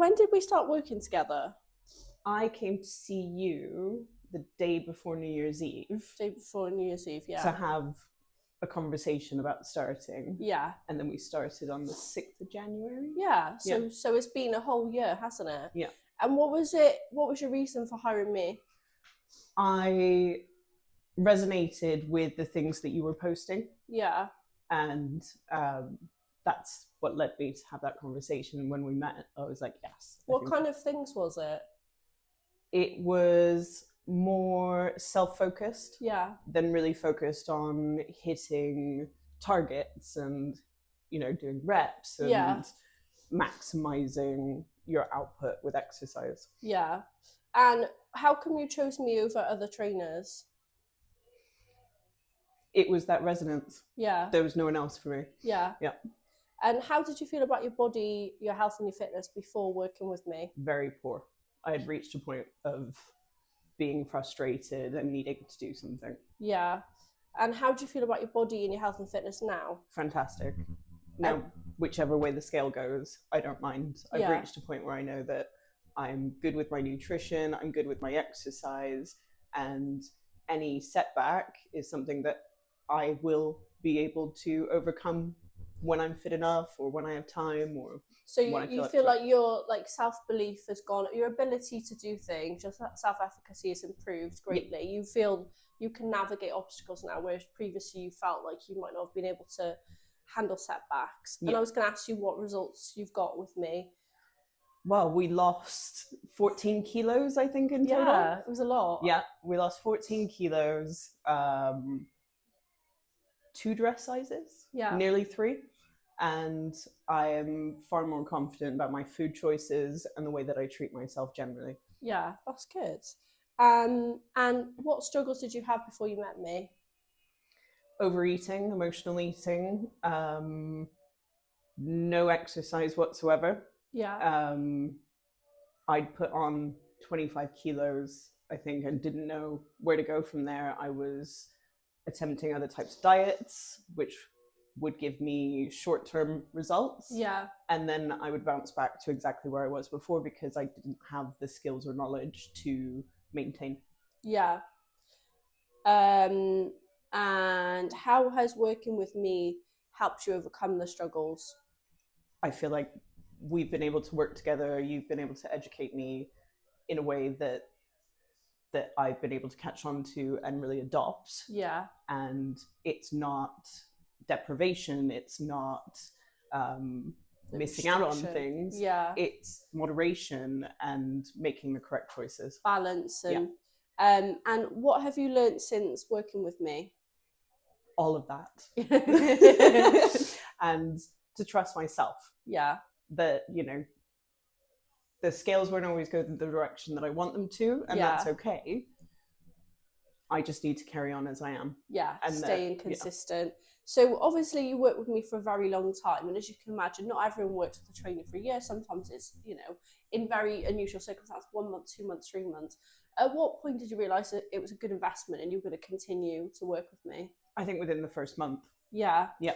when did we start working together? I came to see you the day before New Year's Eve. Day before New Year's Eve, yeah. To have a conversation about starting. Yeah. And then we started on the 6th of January. Yeah. So it's been a whole year, hasn't it? Yeah. And what was your reason for hiring me? I resonated with the things that you were posting. Yeah. And that's what led me to have that conversation. When we met, I was like, yes. What kind of things was it? It was more self-focused. Yeah. Than really focused on hitting targets and, doing reps and maximizing your output with exercise. Yeah. And how come you chose me over other trainers? It was that resonance. Yeah. There was no one else for me. Yeah. Yeah. And how did you feel about your body, your health and your fitness before working with me? Very poor. I had reached a point of being frustrated and needing to do something. Yeah. And how do you feel about your body and your health and fitness now? Fantastic. Now, whichever way the scale goes, I don't mind. I've reached a point where I know that I'm good with my nutrition, I'm good with my exercise, and any setback is something that I will be able to overcome when I'm fit enough or when I have time. Or so you feel like your self-belief has gone, your ability to do things, your self-efficacy has improved greatly. Yeah. You feel you can navigate obstacles now, whereas previously you felt like you might not have been able to handle setbacks. Yeah. And I was going to ask you what results you've got with me. Well, we lost 14 kilos, I think, in total. Yeah, it was a lot. Yeah, we lost 14 kilos, 2 dress sizes, nearly 3. And I am far more confident about my food choices and the way that I treat myself generally. Yeah, that's good. And what struggles did you have before you met me? Overeating, emotional eating, no exercise whatsoever. Yeah. I'd put on 25 kilos, I think, and didn't know where to go from there. I was attempting other types of diets, which would give me short-term results. Yeah. And then I would bounce back to exactly where I was before because I didn't have the skills or knowledge to maintain. Yeah. And how has working with me helped you overcome the struggles? I feel like we've been able to work together. You've been able to educate me in a way that I've been able to catch on to and really adopt. Yeah. And it's not deprivation. It's not missing out on things. Yeah. It's moderation and making the correct choices. Balance. And what have you learned since working with me? All of that. And to trust myself. Yeah. That, the scales won't always go in the direction that I want them to, and that's okay. I just need to carry on as I am. Yeah, and staying consistent. Yeah. So obviously you worked with me for a very long time, and as you can imagine, not everyone works with a trainer for a year. Sometimes it's, in very unusual circumstances, 1 month, 2 months, 3 months. At what point did you realise that it was a good investment and you were going to continue to work with me? I think within the first month. Yeah. Yeah.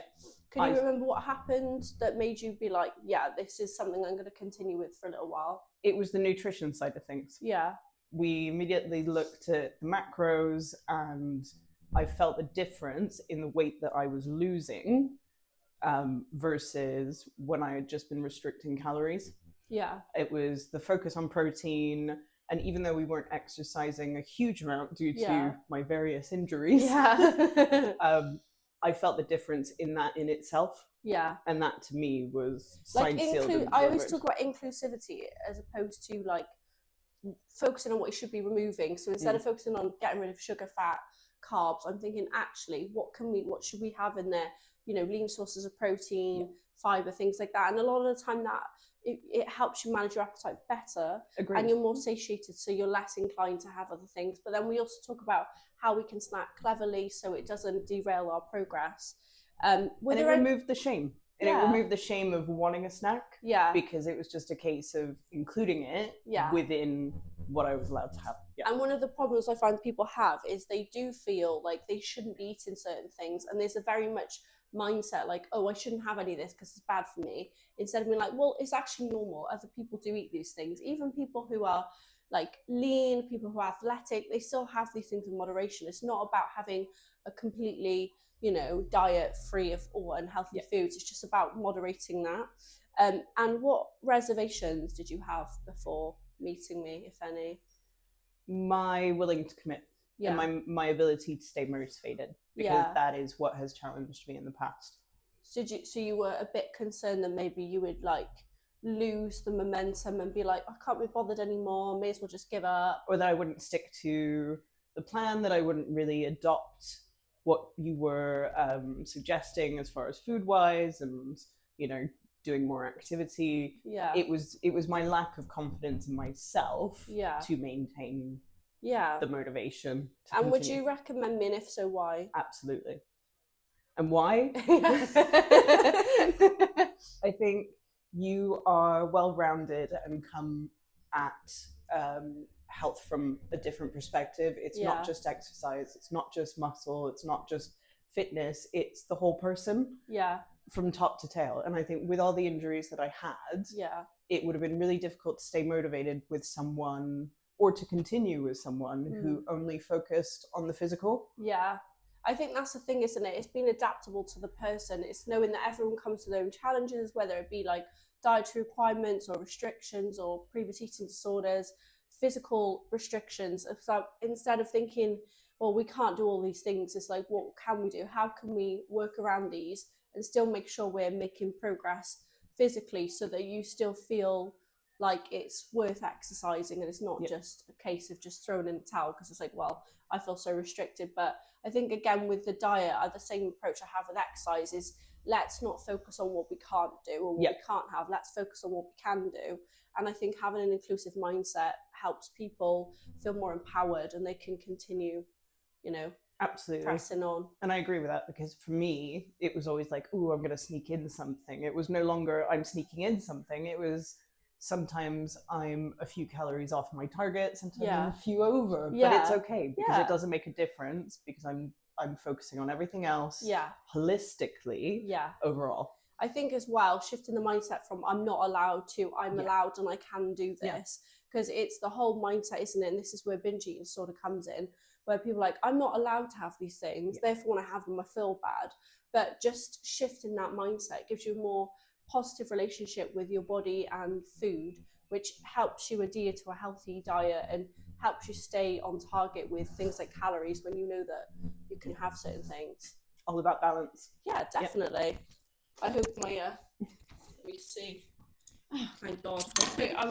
Can you remember what happened that made you be like, yeah, this is something I'm going to continue with for a little while? It was the nutrition side of things. Yeah. We immediately looked at the macros, and I felt the difference in the weight that I was losing versus when I had just been restricting calories. Yeah. It was the focus on protein. And even though we weren't exercising a huge amount due to my various injuries, I felt the difference in that in itself. Yeah. And that to me was signed, sealed. I always talk about inclusivity as opposed to focusing on what you should be removing. So instead of focusing on getting rid of sugar, fat, carbs, I'm thinking actually what should we have in there? Lean sources of protein, fiber, things like that. And a lot of the time that it helps you manage your appetite better. Agreed. And you're more satiated, so you're less inclined to have other things. But then we also talk about how we can snack cleverly so it doesn't derail our progress. And it removed the shame. And it removed the shame of wanting a snack. Yeah. Because it was just a case of including it within what I was allowed to have. Yeah. And one of the problems I find people have is they do feel like they shouldn't be eating certain things. And there's a very much mindset, like, oh, I shouldn't have any of this because it's bad for me, instead of being like, well, it's actually normal. Other people do eat these things. Even people who are like lean, people who are athletic, they still have these things in moderation. It's not about having a completely, you know, diet free of all unhealthy foods. It's just about moderating that. And what reservations did you have before meeting me, if any? My willing to commit and my ability to stay motivated, because that is what has challenged me in the past. So you were a bit concerned that maybe you would like lose the momentum and be like, I can't be bothered anymore, may as well just give up. Or that I wouldn't stick to the plan, that I wouldn't really adopt what you were suggesting as far as food wise and, you know, doing more activity. It was my lack of confidence in myself to maintain the motivation to and continue. Would you recommend me, and if so, why? Absolutely. And why? I think you are well-rounded and come at health from a different perspective. It's not just exercise, it's not just muscle, it's not just fitness, it's the whole person. From top to tail. And I think with all the injuries that I had, it would have been really difficult to stay motivated with someone, or to continue with someone who only focused on the physical. I think that's the thing, isn't it? It's being adaptable to the person. It's knowing that everyone comes to their own challenges, whether it be like dietary requirements or restrictions or previous eating disorders, physical restrictions. So instead of thinking, well, we can't do all these things, it's like, what can we do? How can we work around these and still make sure we're making progress physically, so that you still feel like it's worth exercising and it's not just a case of just throwing in the towel because it's like, well, I feel so restricted. But I think, again, with the diet, the same approach I have with exercise is, let's not focus on what we can't do or what we can't have. Let's focus on what we can do. And I think having an inclusive mindset helps people feel more empowered, and they can continue, you know, absolutely pressing on. And I agree with that, because for me, it was always like, oh, I'm going to sneak in something. It was no longer I'm sneaking in something. It was sometimes I'm a few calories off my target, sometimes I'm a few over, but it's okay, because it doesn't make a difference, because I'm focusing on everything else holistically overall. I think as well, shifting the mindset from I'm not allowed to I'm allowed and I can do this, because it's the whole mindset, isn't it? And this is where binge eating sort of comes in, where people are like, I'm not allowed to have these things, therefore when I have them I feel bad. But just shifting that mindset gives you a more positive relationship with your body and food, which helps you adhere to a healthy diet and helps you stay on target with things like calories when you know that you can have certain things. All about balance. Yeah, definitely. I hope my let me see. Oh, thank God.